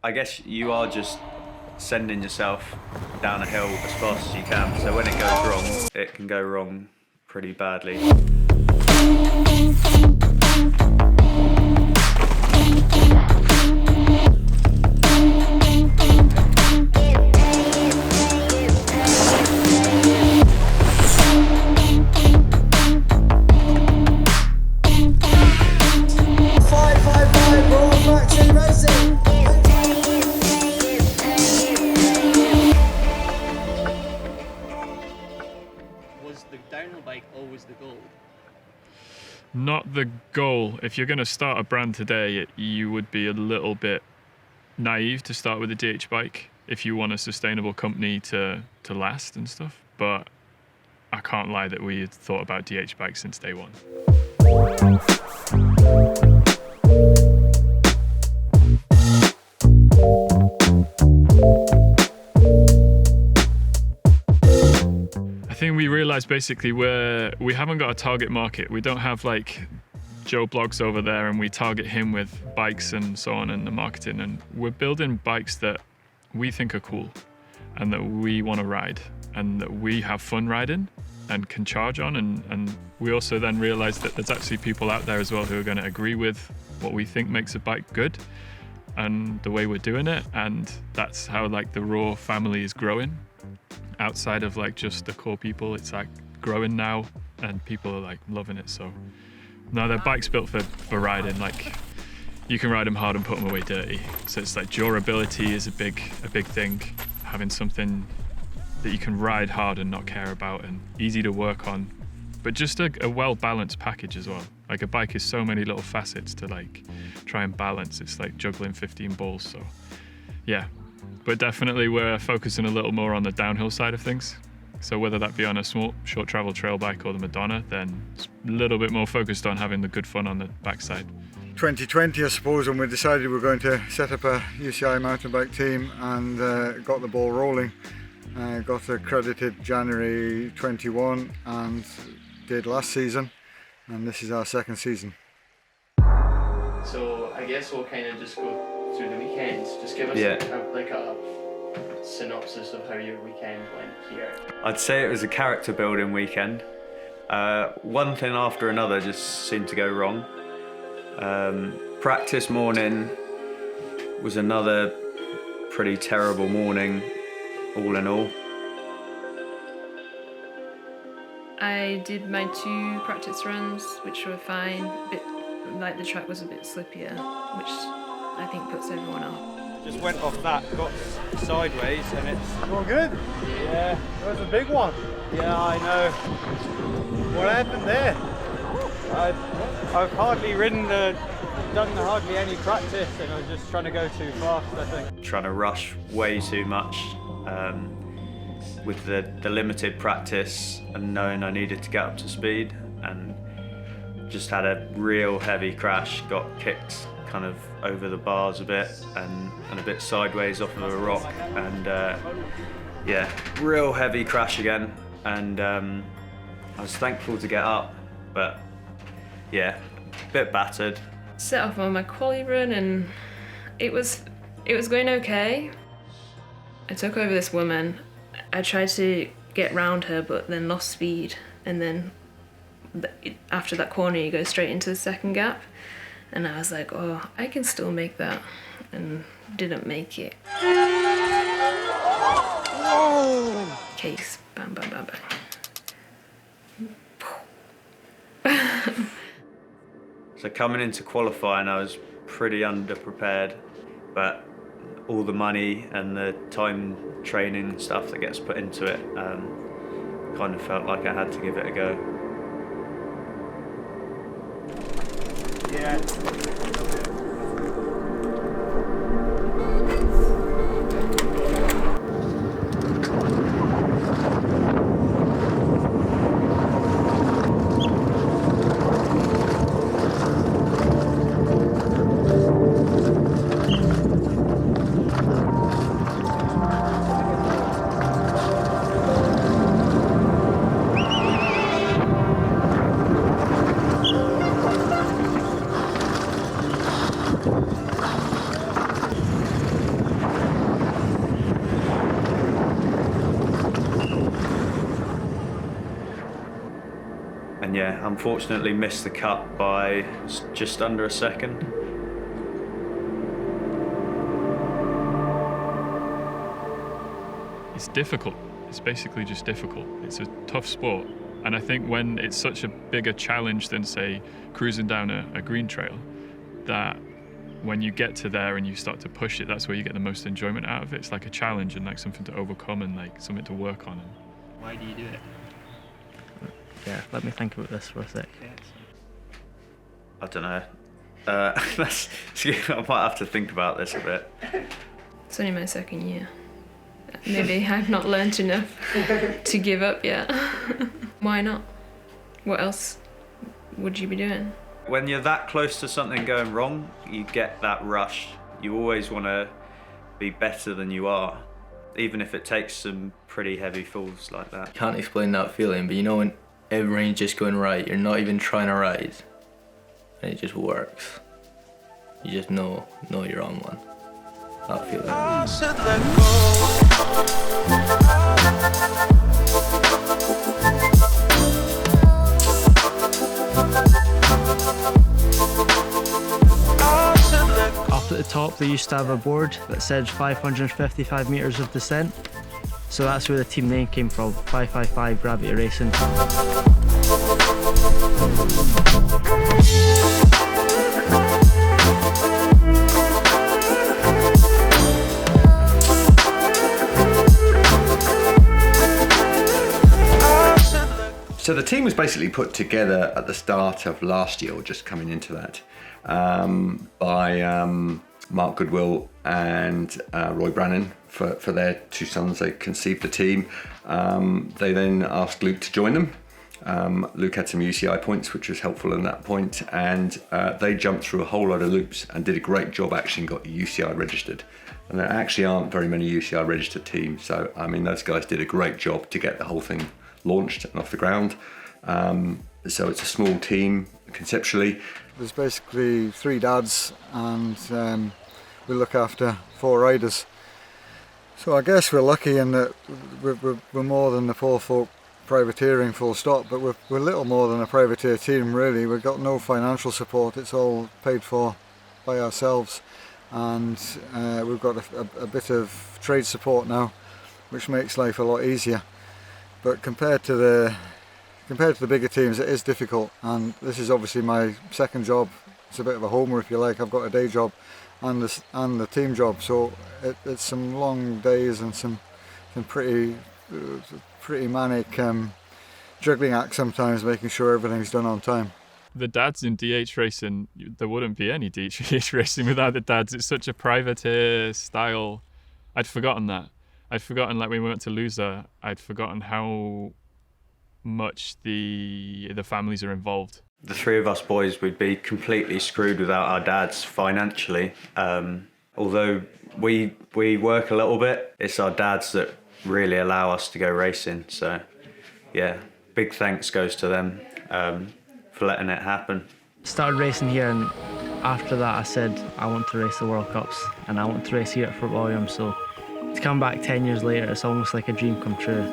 I guess you are just sending yourself down a hill as fast as you can. So when it goes wrong, it can go wrong pretty badly. Was the downhill bike always the goal? Not the goal. If you're going to start a brand today, you would be a little bit naive to start with a DH bike if you want a sustainable company to last and stuff. But I can't lie that we had thought about DH bikes since day one. I think we realized basically we haven't got a target market. We don't have like Joe Bloggs over there and we target him with bikes and so on and the marketing. And we're building bikes that we think are cool and that we want to ride and that we have fun riding and can charge on. And we also then realized that there's actually people out there as well who are going to agree with what we think makes a bike good and the way we're doing it. And that's how like the RAAW family is growing. Outside of like just the core people, it's like growing now and people are like loving it. So no, they're bikes built for riding. Like you can ride them hard and put them away dirty. So it's like durability is a big thing. Having something that you can ride hard and not care about and easy to work on, but just a well-balanced package as well. Like a bike is so many little facets to like try and balance. It's like juggling 15 balls. So yeah. But definitely we're focusing a little more on the downhill side of things. So whether that be on a small short travel trail bike or the Madonna, then it's a little bit more focused on having the good fun on the backside. 2020, I suppose, when we decided we were going to set up a UCI mountain bike team and got the ball rolling. Got accredited January 21 and did last season, and this is our second season. So I guess we'll kind of just go through the weekends. Just give us like a synopsis of how your weekend went here. I'd say it was a character building weekend. One thing after another just seemed to go wrong. Practice morning was another pretty terrible morning, all in all. I did my 2 practice runs, which were fine. Like the track was a bit slippier, which I think puts everyone off. Just went off that, got sideways, and it's All good? yeah. That was a big one. Yeah, I know. What happened there? I've hardly done hardly any practice, and I was just trying to go too fast, I think. Trying to rush way too much with the limited practice and knowing I needed to get up to speed, and just had a real heavy crash, got kicked kind of over the bars a bit and a bit sideways off of a rock, and yeah, real heavy crash again, and I was thankful to get up, but yeah, a bit battered. Set off on my quali run and it was going okay. I took over this woman. I tried to get round her but then lost speed, and then after that corner you go straight into the second gap, and I was like, oh, I can still make that, and didn't make it. Whoa! Case, bam, bam, bam, bam. So coming into qualifying, I was pretty underprepared, but all the money and the time training stuff that gets put into it, kind of felt like I had to give it a go. Yeah. yeah, unfortunately missed the cut by just under a second. It's difficult. It's basically just difficult. It's a tough sport. And I think when it's such a bigger challenge than, say, cruising down a green trail, that when you get to there and you start to push it, that's where you get the most enjoyment out of it. It's like a challenge and like something to overcome and like something to work on. Why do you do it? Yeah, let me think about this for a sec. I don't know. I might have to think about this a bit. It's only my second year. Maybe I've not learnt enough to give up yet. Why not? What else would you be doing? When you're that close to something going wrong, you get that rush. You always want to be better than you are, even if it takes some pretty heavy falls like that. Can't explain that feeling, but you know when everything's just going right, you're not even trying to ride, and it just works. You just know you're on one. That feeling. Up at the top they used to have a board that said 555 metres of descent. So that's where the team name came from, 555 Gravity Racing. So the team was basically put together at the start of last year, or just coming into that, by Mark Goodwill and Roy Brannan for their two sons. They conceived the team. They then asked Luke to join them. Luke had some UCI points, which was helpful in that point, and they jumped through a whole load of loops and did a great job actually and got UCI registered. And there actually aren't very many UCI registered teams, so I mean those guys did a great job to get the whole thing launched and off the ground. So it's a small team conceptually. There's basically 3 dads and we look after 4 riders. So I guess we're lucky in that we're more than the 4 folk privateering full stop, but we're little more than a privateer team really. We've got no financial support, it's all paid for by ourselves, and we've got a bit of trade support now, which makes life a lot easier. But compared to the bigger teams, it is difficult, and this is obviously my second job. It's a bit of a homer, if you like. I've got a day job and the team job, so it's some long days and some pretty manic juggling act sometimes, making sure everything's done on time. The dads in DH racing, there wouldn't be any DH racing without the dads. It's such a privateer style. I'd forgotten that. I'd forgotten, like when we went to Loser, I'd forgotten how much the families are involved. The 3 of us boys would be completely screwed without our dads financially. Although we work a little bit, it's our dads that really allow us to go racing. So yeah, big thanks goes to them for letting it happen. Started racing here, and after that I said I want to race the World Cups and I want to race here at Fort William, so to come back 10 years later, it's almost like a dream come true.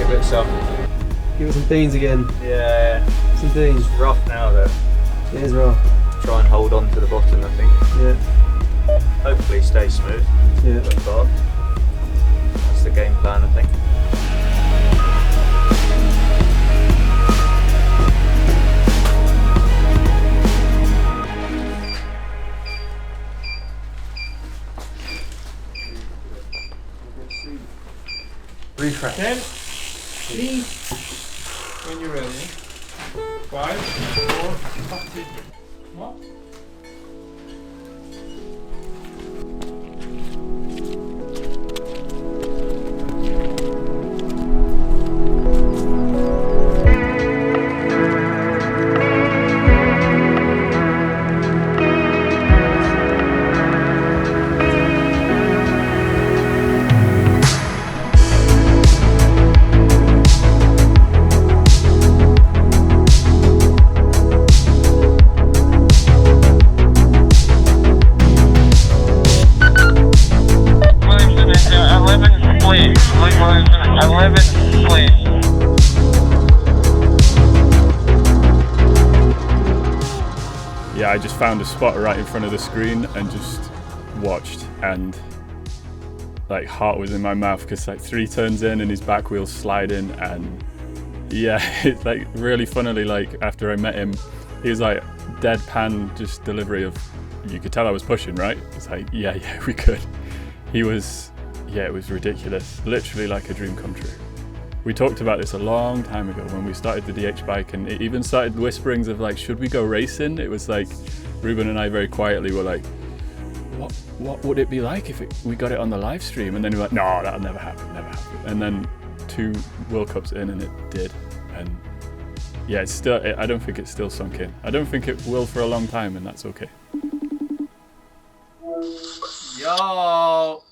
a bit soft. Give it some beans again. Yeah. Some beans. It's rough now though. It is rough. Try and hold on to the bottom, I think. Yeah. Hopefully stay smooth. Yeah. So far. That's the game plan, I think. Refresh. 10, 3, when you're ready. 5, 4, 3, 1. Yeah, I just found a spot right in front of the screen and just watched, and like heart was in my mouth because like 3 turns in and his back wheel's sliding, and yeah, it's like really funnily, like after I met him, he was like deadpan just delivery of, you could tell I was pushing, right? It's like, yeah, we could. He was, yeah, it was ridiculous. Literally like a dream come true. We talked about this a long time ago when we started the DH bike, and it even started whisperings of like, should we go racing? It was like, Ruben and I very quietly were like, what would it be like if we got it on the live stream? And then we were like, no, that'll never happen, never happen. And then 2 World Cups in and it did. And yeah, it's still, I don't think it's still sunk in. I don't think it will for a long time, and that's okay. Yo!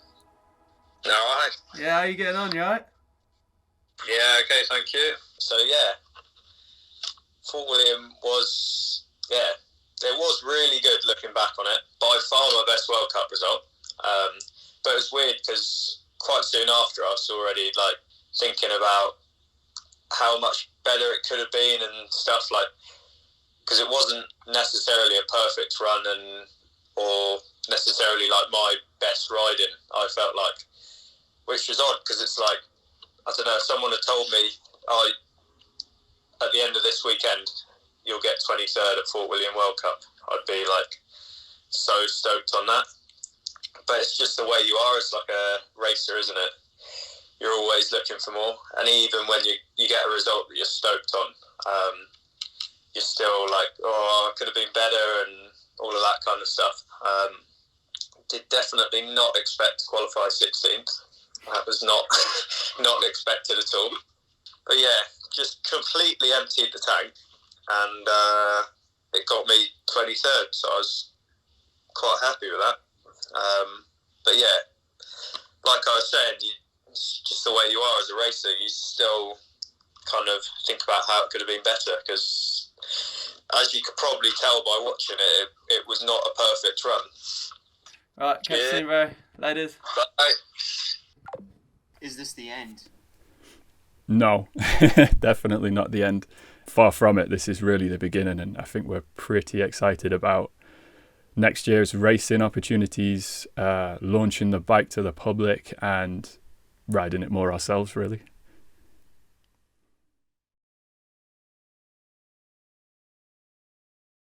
Alright. Yeah, how you getting on, you alright? Yeah, okay, thank you. So yeah, Fort William was, yeah, it was really good looking back on it. By far my best World Cup result. But it was weird because quite soon after I was already like thinking about how much better it could have been and stuff, like, because it wasn't necessarily a perfect run or necessarily like my best riding, I felt like, which was odd because it's like, I don't know, if someone had told me, oh, at the end of this weekend, you'll get 23rd at Fort William World Cup, I'd be like so stoked on that. But it's just the way you are as like a racer, isn't it? You're always looking for more. And even when you get a result that you're stoked on, you're still like, oh, I could have been better and all of that kind of stuff. Did definitely not expect to qualify 16th. That was not expected at all. But yeah, just completely emptied the tank, and it got me 23rd, so I was quite happy with that. But yeah, like I was saying, it's just the way you are as a racer. You still kind of think about how it could have been better, because as you could probably tell by watching it, it was not a perfect run. Right, catch you soon, bro. Ladies. Bye. Is this the end? No, definitely not the end. Far from it. This is really the beginning, and I think we're pretty excited about next year's racing opportunities, launching the bike to the public and riding it more ourselves, really.